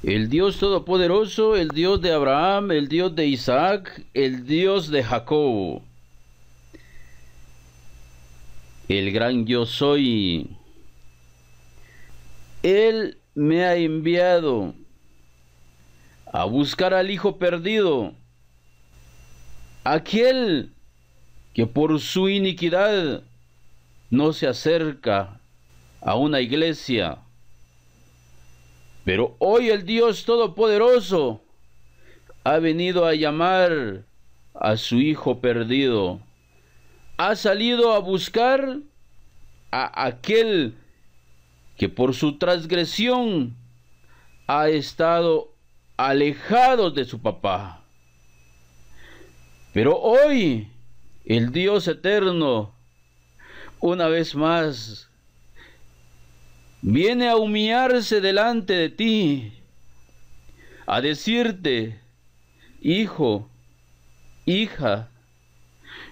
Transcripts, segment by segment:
El Dios Todopoderoso, el Dios de Abraham, el Dios de Isaac, el Dios de Jacob. El gran yo soy. Él me ha enviado a buscar al hijo perdido, aquel que por su iniquidad no se acerca a una iglesia. Pero hoy el Dios Todopoderoso ha venido a llamar a su hijo perdido. Ha salido a buscar a aquel que por su transgresión ha estado alejado de su papá. Pero hoy el Dios eterno, una vez más, viene a humillarse delante de ti, a decirte: hijo, hija,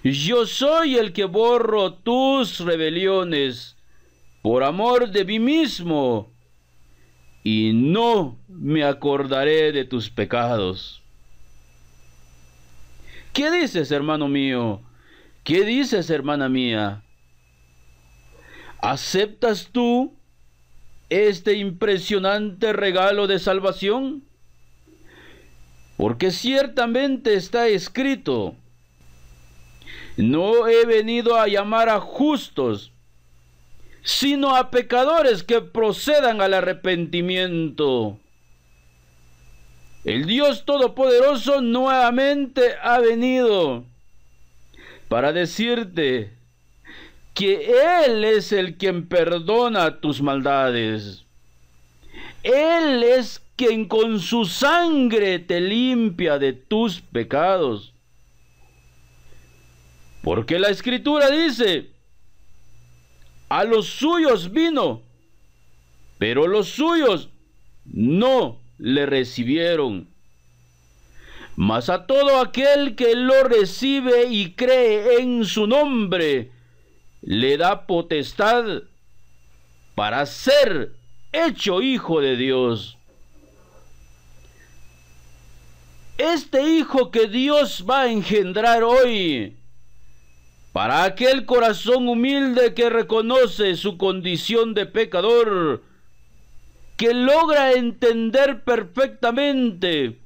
yo soy el que borro tus rebeliones por amor de mí mismo, y no me acordaré de tus pecados. ¿Qué dices, hermano mío? ¿Qué dices, hermana mía? ¿Aceptas tú este impresionante regalo de salvación? Porque ciertamente está escrito: no he venido a llamar a justos, sino a pecadores que procedan al arrepentimiento. El Dios Todopoderoso nuevamente ha venido para decirte que Él es el quien perdona tus maldades. Él es quien con su sangre te limpia de tus pecados. Porque la Escritura dice: a los suyos vino, pero los suyos no le recibieron. Mas a todo aquel que lo recibe y cree en su nombre, le da potestad para ser hecho hijo de Dios. Este hijo que Dios va a engendrar hoy, para aquel corazón humilde que reconoce su condición de pecador, que logra entender perfectamente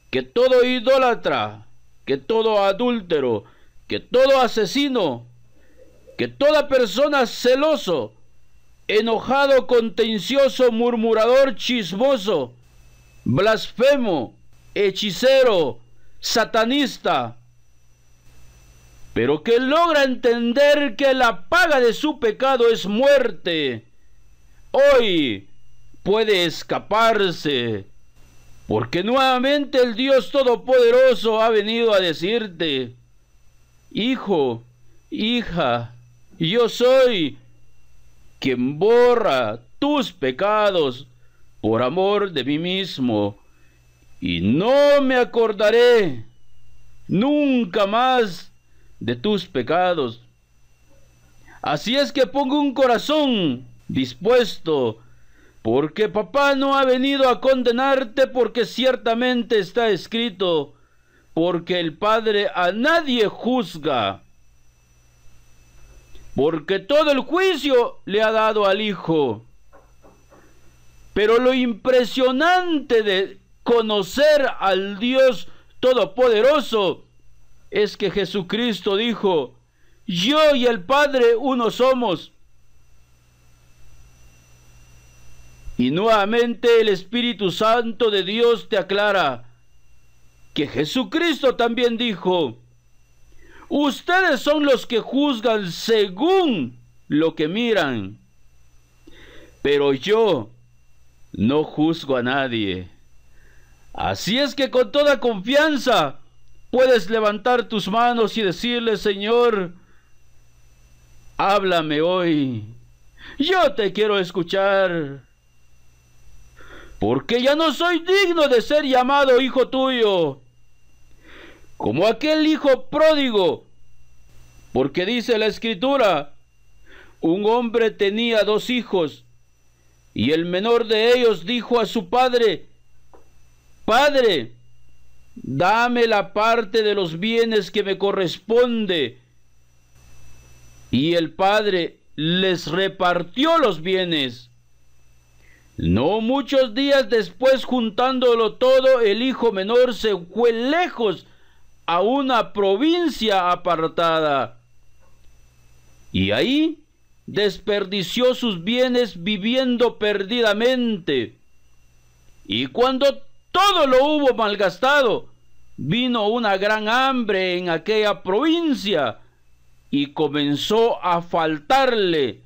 que todo idólatra, que todo adúltero, que todo asesino, que toda persona celoso, enojado, contencioso, murmurador, chismoso, blasfemo, hechicero, satanista, pero que logra entender que la paga de su pecado es muerte, hoy puede escaparse, porque nuevamente el Dios Todopoderoso ha venido a decirte: hijo, hija, yo soy quien borra tus pecados por amor de mí mismo, y no me acordaré nunca más de tus pecados. Así es que pongo un corazón dispuesto, porque papá no ha venido a condenarte, porque ciertamente está escrito: porque el Padre a nadie juzga, porque todo el juicio le ha dado al Hijo. Pero lo impresionante de conocer al Dios Todopoderoso es que Jesucristo dijo: yo y el Padre uno somos. Y nuevamente el Espíritu Santo de Dios te aclara que Jesucristo también dijo: ustedes son los que juzgan según lo que miran, pero yo no juzgo a nadie. Así es que con toda confianza puedes levantar tus manos y decirle: Señor, háblame hoy, yo te quiero escuchar, porque ya no soy digno de ser llamado hijo tuyo, como aquel hijo pródigo, porque dice la Escritura: un hombre tenía 2 hijos, y el menor de ellos dijo a su padre: Padre, dame la parte de los bienes que me corresponde. Y el padre les repartió los bienes. No muchos días después, juntándolo todo, el hijo menor se fue lejos a una provincia apartada. Y ahí desperdició sus bienes viviendo perdidamente. Y cuando todo lo hubo malgastado, vino una gran hambre en aquella provincia y comenzó a faltarle.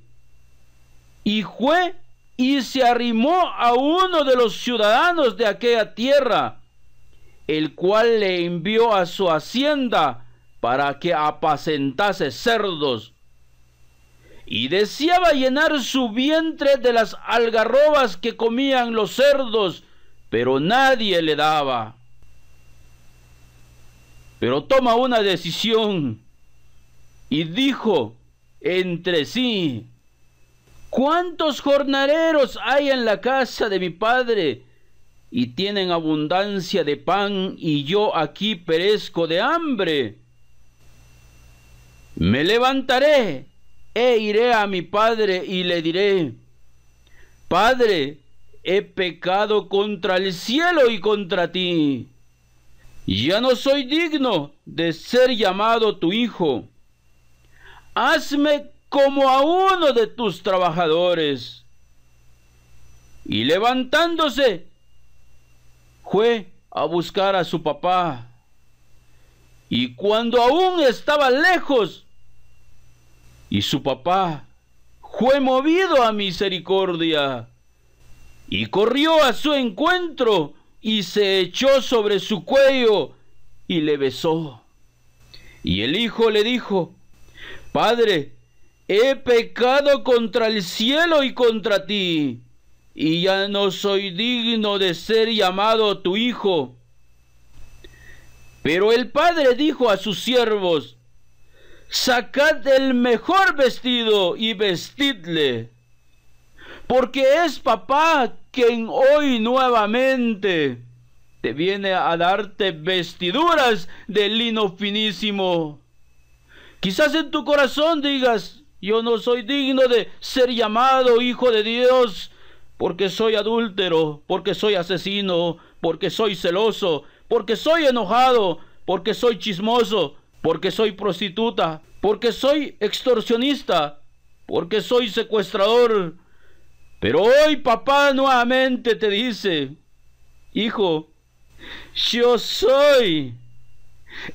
Y fue y se arrimó a uno de los ciudadanos de aquella tierra, el cual le envió a su hacienda para que apacentase cerdos. Y deseaba llenar su vientre de las algarrobas que comían los cerdos, pero nadie le daba. Pero toma una decisión y dijo entre sí: ¿cuántos jornaleros hay en la casa de mi padre y tienen abundancia de pan, y yo aquí perezco de hambre? Me levantaré e iré a mi padre y le diré: Padre, he pecado contra el cielo y contra ti. Ya no soy digno de ser llamado tu hijo. Hazme como a uno de tus trabajadores. Y levantándose, fue a buscar a su papá. Y cuando aún estaba lejos, y su papá fue movido a misericordia, y corrió a su encuentro, y se echó sobre su cuello, y le besó. Y el hijo le dijo: Padre, he pecado contra el cielo y contra ti, y ya no soy digno de ser llamado tu hijo. Pero el padre dijo a sus siervos: Sacad el mejor vestido y vestidle, porque es papá quien hoy nuevamente te viene a darte vestiduras de lino finísimo. Quizás en tu corazón digas: yo no soy digno de ser llamado hijo de Dios, porque soy adúltero, porque soy asesino, porque soy celoso, porque soy enojado, porque soy chismoso, porque soy prostituta, porque soy extorsionista, porque soy secuestrador. Pero hoy papá nuevamente te dice: hijo, yo soy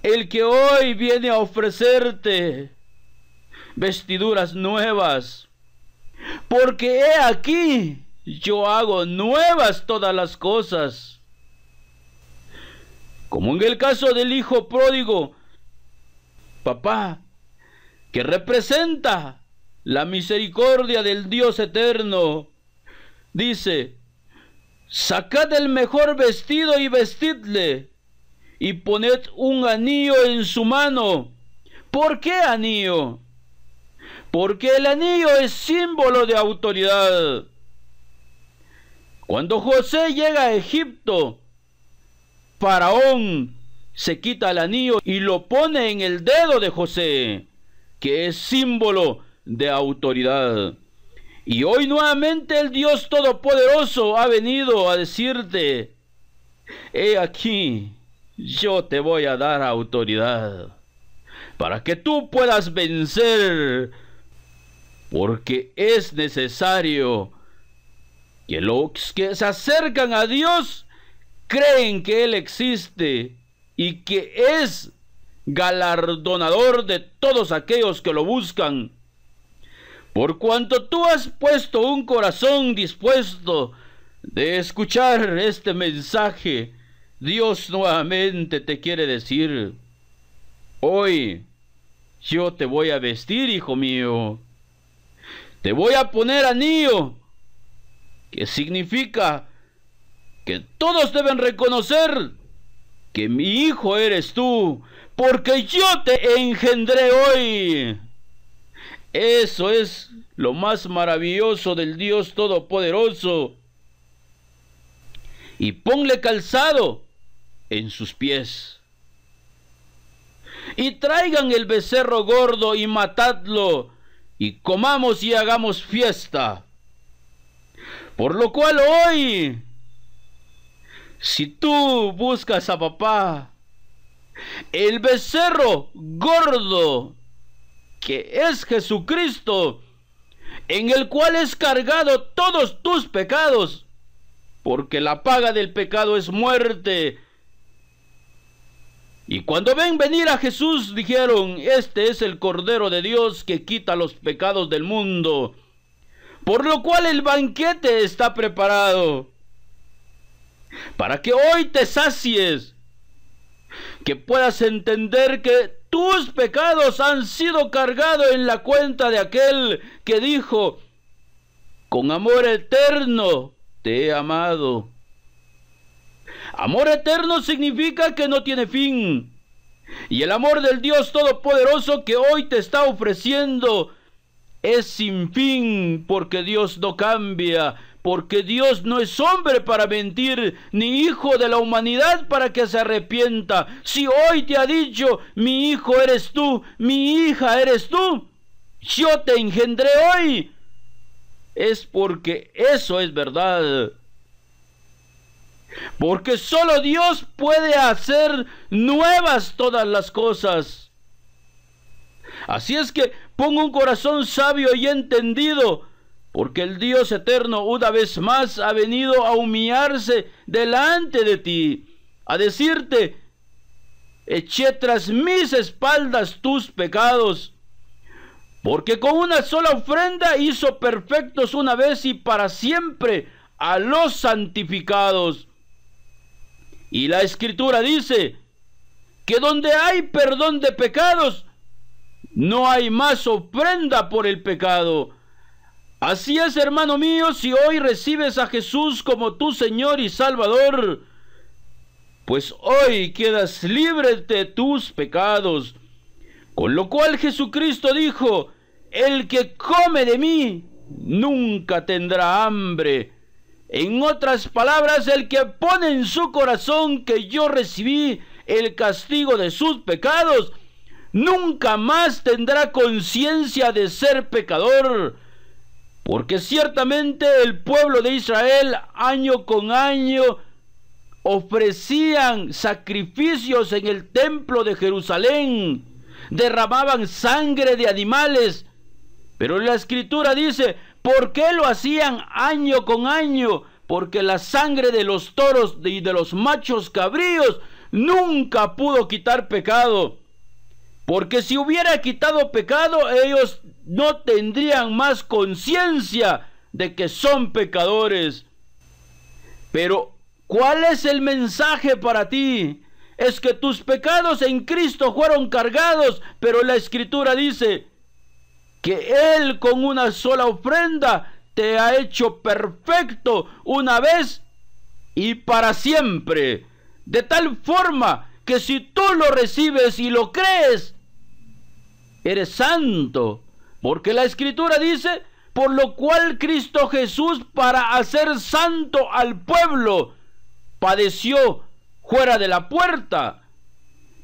el que hoy viene a ofrecerte vestiduras nuevas, porque he aquí, yo hago nuevas todas las cosas. Como en el caso del hijo pródigo, papá, que representa la misericordia del Dios eterno, dice: sacad el mejor vestido y vestidle, y poned un anillo en su mano. ¿Por qué anillo? Porque el anillo es símbolo de autoridad. Cuando José llega a Egipto, Faraón se quita el anillo y lo pone en el dedo de José, que es símbolo de autoridad. Y hoy nuevamente el Dios Todopoderoso ha venido a decirte: he aquí, yo te voy a dar autoridad para que tú puedas vencer, porque es necesario que los que se acercan a Dios creen que Él existe y que es galardonador de todos aquellos que lo buscan. Por cuanto tú has puesto un corazón dispuesto de escuchar este mensaje, Dios nuevamente te quiere decir: hoy yo te voy a vestir, hijo mío. Te voy a poner anillo, que significa que todos deben reconocer que mi hijo eres tú, porque yo te engendré hoy. Eso es lo más maravilloso del Dios Todopoderoso. y ponle calzado en sus pies. Y traigan el becerro gordo y matadlo, y comamos y hagamos fiesta. Por lo cual hoy, si tú buscas a papá, el becerro gordo, que es Jesucristo, en el cual es cargado todos tus pecados, porque la paga del pecado es muerte. Y cuando ven venir a Jesús, dijeron: este es el Cordero de Dios que quita los pecados del mundo. Por lo cual el banquete está preparado, para que hoy te sacies, que puedas entender que tus pecados han sido cargados en la cuenta de aquel que dijo: con amor eterno te he amado. Amor eterno significa que no tiene fin. Y el amor del Dios Todopoderoso que hoy te está ofreciendo es sin fin, porque Dios no cambia, porque Dios no es hombre para mentir, ni hijo de la humanidad para que se arrepienta. Si hoy te ha dicho: mi hijo eres tú, mi hija eres tú, yo te engendré hoy, es porque eso es verdad. Porque solo Dios puede hacer nuevas todas las cosas. Así es que pon un corazón sabio y entendido, porque el Dios eterno una vez más ha venido a humillarse delante de ti, a decirte: eché tras mis espaldas tus pecados, porque con una sola ofrenda hizo perfectos una vez y para siempre a los santificados. Y la Escritura dice que donde hay perdón de pecados, no hay más ofrenda por el pecado. Así es, hermano mío, si hoy recibes a Jesús como tu Señor y Salvador, pues hoy quedas libre de tus pecados. Con lo cual Jesucristo dijo: el que come de mí nunca tendrá hambre. En otras palabras, el que pone en su corazón que yo recibí el castigo de sus pecados, nunca más tendrá conciencia de ser pecador. Porque ciertamente el pueblo de Israel año con año ofrecían sacrificios en el templo de Jerusalén, derramaban sangre de animales, pero la Escritura dice: ¿por qué lo hacían año con año? Porque la sangre de los toros y de los machos cabríos nunca pudo quitar pecado. Porque si hubiera quitado pecado, ellos no tendrían más conciencia de que son pecadores. Pero, ¿cuál es el mensaje para ti? Es que tus pecados en Cristo fueron cargados, pero la Escritura dice que Él con una sola ofrenda te ha hecho perfecto una vez y para siempre. De tal forma que si tú lo recibes y lo crees, eres santo. Porque la Escritura dice: por lo cual Cristo Jesús, para hacer santo al pueblo, padeció fuera de la puerta.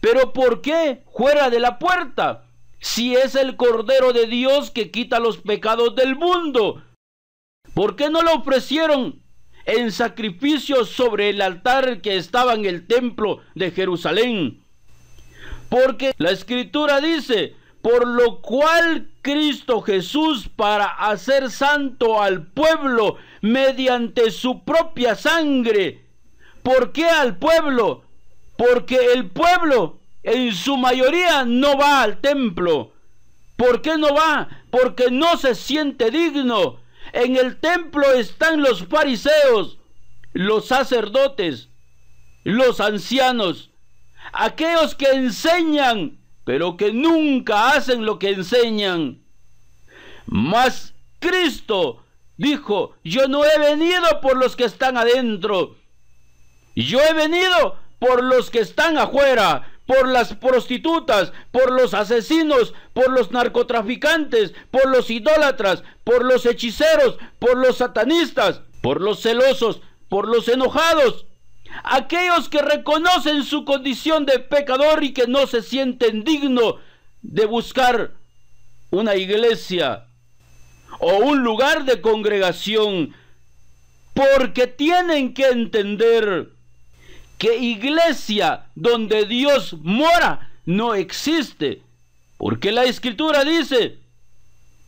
¿Pero por qué fuera de la puerta? Si es el Cordero de Dios que quita los pecados del mundo, ¿por qué no lo ofrecieron en sacrificio sobre el altar que estaba en el templo de Jerusalén? Porque la Escritura dice: por lo cual Cristo Jesús, para hacer santo al pueblo mediante su propia sangre. ¿Por qué al pueblo? Porque el pueblo en su mayoría no va al templo. ¿Por qué no va? Porque no se siente digno. En el templo están los fariseos, los sacerdotes, los ancianos, aquellos que enseñan, pero que nunca hacen lo que enseñan. Mas Cristo dijo: yo no he venido por los que están adentro, yo he venido por los que están afuera, por las prostitutas, por los asesinos, por los narcotraficantes, por los idólatras, por los hechiceros, por los satanistas, por los celosos. por los enojados, aquellos que reconocen su condición de pecador y que no se sienten dignos de buscar una iglesia o un lugar de congregación, porque tienen que entender que iglesia donde Dios mora no existe, porque la Escritura dice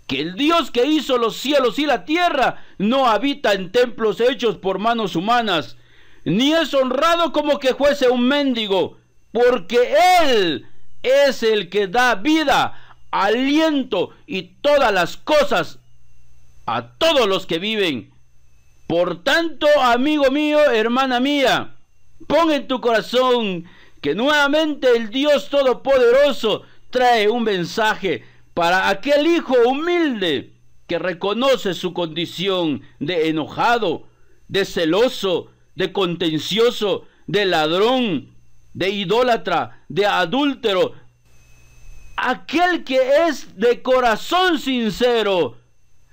que el Dios que hizo los cielos y la tierra no habita en templos hechos por manos humanas, ni es honrado como que fuese un mendigo, porque Él es el que da vida, aliento y todas las cosas a todos los que viven. Por tanto, amigo mío, hermana mía, pon en tu corazón que nuevamente el Dios Todopoderoso trae un mensaje para aquel hijo humilde que reconoce su condición de enojado, de celoso, de contencioso, de ladrón, de idólatra, de adúltero. Aquel que es de corazón sincero,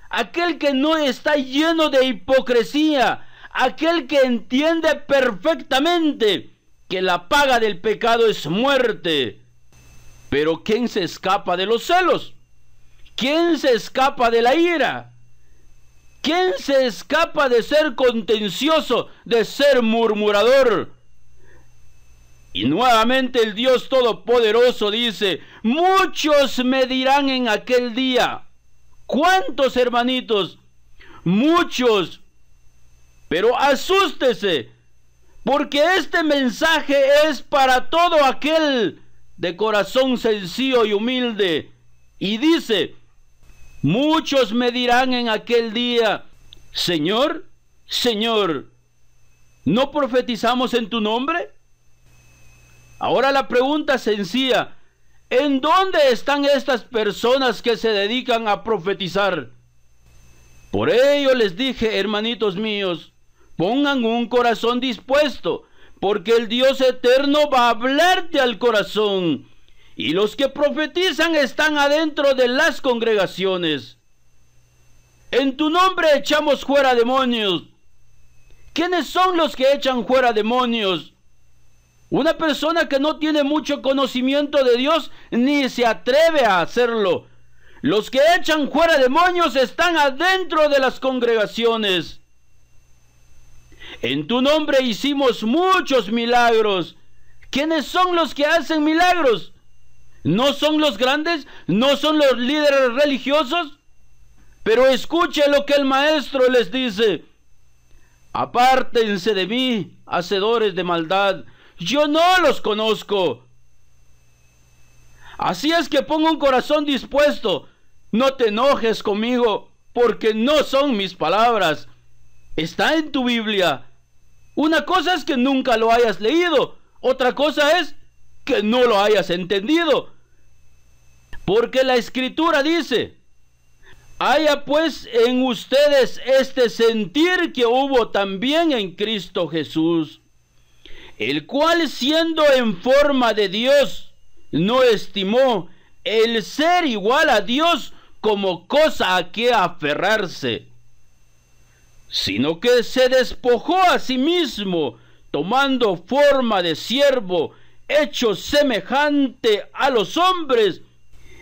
aquel que no está lleno de hipocresía, aquel que entiende perfectamente que la paga del pecado es muerte. Pero ¿quién se escapa de los celos? ¿Quién se escapa de la ira? ¿Quién se escapa de ser contencioso, de ser murmurador? Y nuevamente el Dios Todopoderoso dice: muchos me dirán en aquel día. ¿Cuántos, hermanitos? Muchos. Pero asústese, porque este mensaje es para todo aquel de corazón sencillo y humilde. Y dice: muchos me dirán en aquel día: Señor, Señor, ¿no profetizamos en tu nombre? Ahora la pregunta sencilla: ¿en dónde están estas personas que se dedican a profetizar? Por ello les dije, hermanitos míos, pongan un corazón dispuesto, porque el Dios eterno va a hablarte al corazón. Y los que profetizan están adentro de las congregaciones. En tu nombre echamos fuera demonios. ¿Quiénes son los que echan fuera demonios? Una persona que no tiene mucho conocimiento de Dios ni se atreve a hacerlo. Los que echan fuera demonios están adentro de las congregaciones. En tu nombre hicimos muchos milagros. ¿Quiénes son los que hacen milagros? ¿No son los grandes? ¿No son los líderes religiosos? Pero escuche lo que el maestro les dice: apártense de mí, hacedores de maldad, yo no los conozco. Así es que pongo un corazón dispuesto. No te enojes conmigo, porque no son mis palabras. Está en tu Biblia. Una cosa es que nunca lo hayas leído, otra cosa es que no lo hayas entendido. Porque la Escritura dice: haya pues en ustedes este sentir que hubo también en Cristo Jesús, el cual, siendo en forma de Dios, no estimó el ser igual a Dios como cosa a que aferrarse, sino que se despojó a sí mismo, tomando forma de siervo, hecho semejante a los hombres,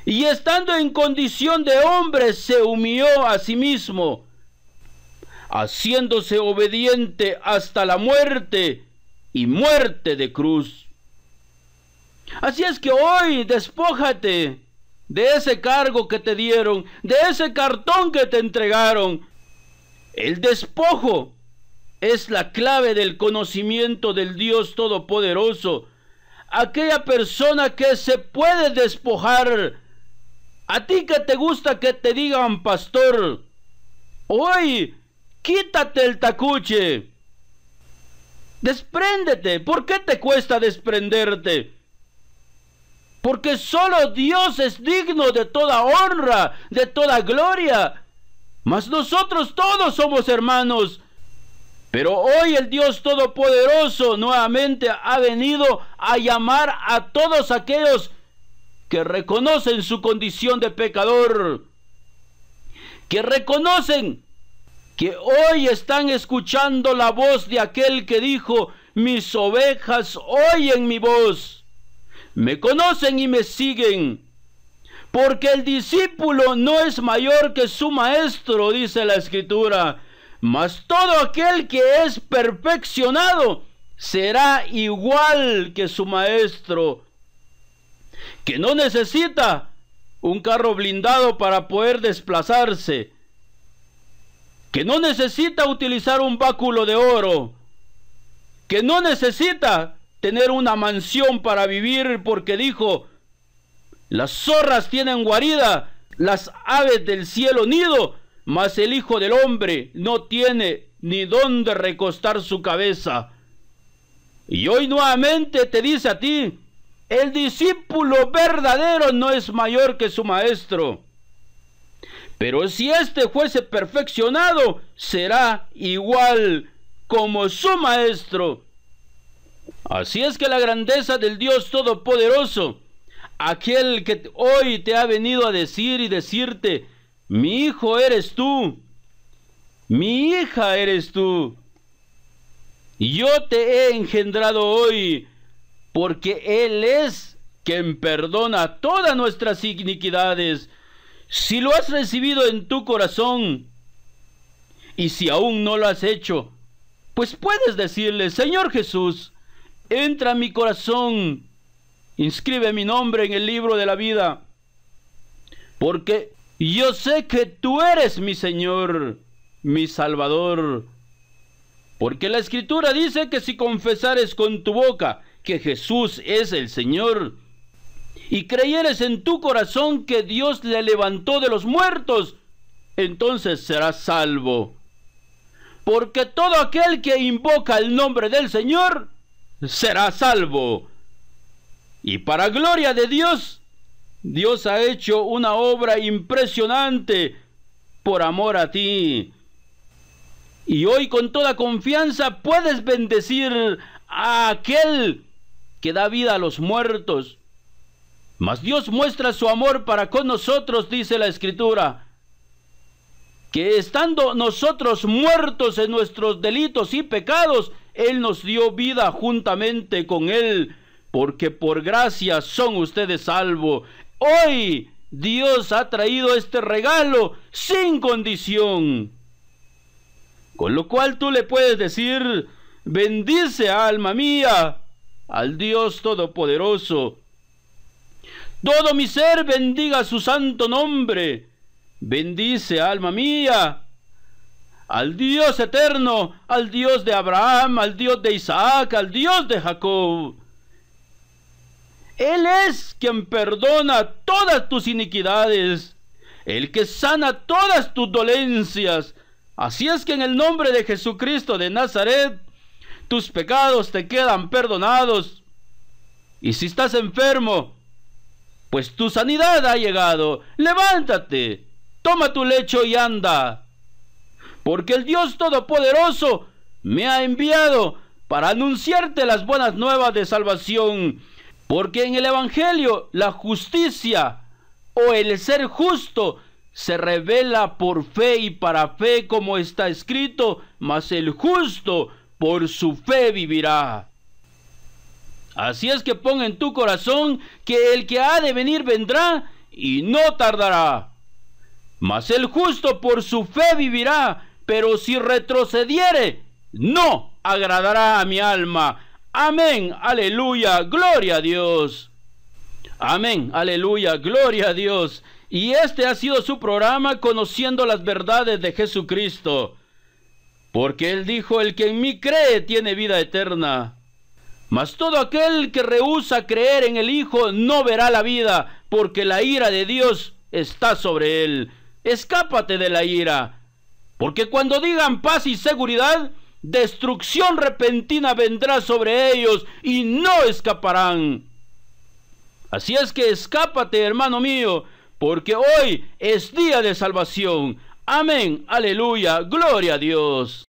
y estando en condición de hombre, se humilló a sí mismo, haciéndose obediente hasta la muerte, y muerte de cruz. Así es que hoy despójate de ese cargo que te dieron, de ese cartón que te entregaron. El despojo es la clave del conocimiento del Dios Todopoderoso. Aquella persona que se puede despojar. A ti que te gusta que te digan pastor, hoy quítate el tacuche. Despréndete. ¿Por qué te cuesta desprenderte? Porque solo Dios es digno de toda honra, de toda gloria. Mas nosotros todos somos hermanos. Pero hoy el Dios Todopoderoso nuevamente ha venido a llamar a todos aquellos que reconocen su condición de pecador, que reconocen que hoy están escuchando la voz de aquel que dijo: mis ovejas oyen mi voz, me conocen y me siguen. Porque el discípulo no es mayor que su maestro, dice la Escritura, mas todo aquel que es perfeccionado será igual que su maestro, que no necesita un carro blindado para poder desplazarse, que no necesita utilizar un báculo de oro, que no necesita tener una mansión para vivir, porque dijo: las zorras tienen guarida, las aves del cielo nido, mas el Hijo del Hombre no tiene ni dónde recostar su cabeza. Y hoy nuevamente te dice a ti: el discípulo verdadero no es mayor que su maestro. Pero si éste fuese perfeccionado, será igual como su maestro. Así es que la grandeza del Dios Todopoderoso, aquel que hoy te ha venido a decir y decirte: mi hijo eres tú, mi hija eres tú, y yo te he engendrado hoy, porque Él es quien perdona todas nuestras iniquidades. Si lo has recibido en tu corazón, y si aún no lo has hecho, pues puedes decirle: Señor Jesús, entra a mi corazón, inscribe mi nombre en el libro de la vida, porque yo sé que tú eres mi Señor, mi Salvador. Porque la Escritura dice que si confesares con tu boca que Jesús es el Señor, y creyeres en tu corazón que Dios le levantó de los muertos, entonces serás salvo. Porque todo aquel que invoca el nombre del Señor será salvo. Y para gloria de Dios, Dios ha hecho una obra impresionante por amor a ti. Y hoy con toda confianza puedes bendecir a aquel que da vida a los muertos. Mas Dios muestra su amor para con nosotros, dice la Escritura, que estando nosotros muertos en nuestros delitos y pecados, Él nos dio vida juntamente con Él, porque por gracia son ustedes salvos. Hoy Dios ha traído este regalo sin condición, con lo cual tú le puedes decir: bendice, alma mía, al Dios Todopoderoso. Todo mi ser bendiga su santo nombre. Bendice, alma mía, al Dios eterno, al Dios de Abraham, al Dios de Isaac, al Dios de Jacob. Él es quien perdona todas tus iniquidades, el que sana todas tus dolencias. Así es que en el nombre de Jesucristo de Nazaret, tus pecados te quedan perdonados. Y si estás enfermo, pues tu sanidad ha llegado. Levántate, toma tu lecho y anda. Porque el Dios Todopoderoso me ha enviado para anunciarte las buenas nuevas de salvación. Porque en el Evangelio la justicia o el ser justo se revela por fe y para fe, como está escrito: mas el justo por su fe vivirá. Así es que pon en tu corazón que el que ha de venir vendrá y no tardará. Mas el justo por su fe vivirá, pero si retrocediere, no agradará a mi alma. Amén, aleluya, gloria a Dios. Amén, aleluya, gloria a Dios. Y este ha sido su programa, Conociendo las Verdades de Jesucristo. Porque Él dijo: el que en mí cree tiene vida eterna. Mas todo aquel que rehúsa creer en el Hijo no verá la vida, porque la ira de Dios está sobre él. Escápate de la ira, porque cuando digan paz y seguridad, destrucción repentina vendrá sobre ellos y no escaparán. Así es que escápate, hermano mío, porque hoy es día de salvación. Amén, aleluya, gloria a Dios.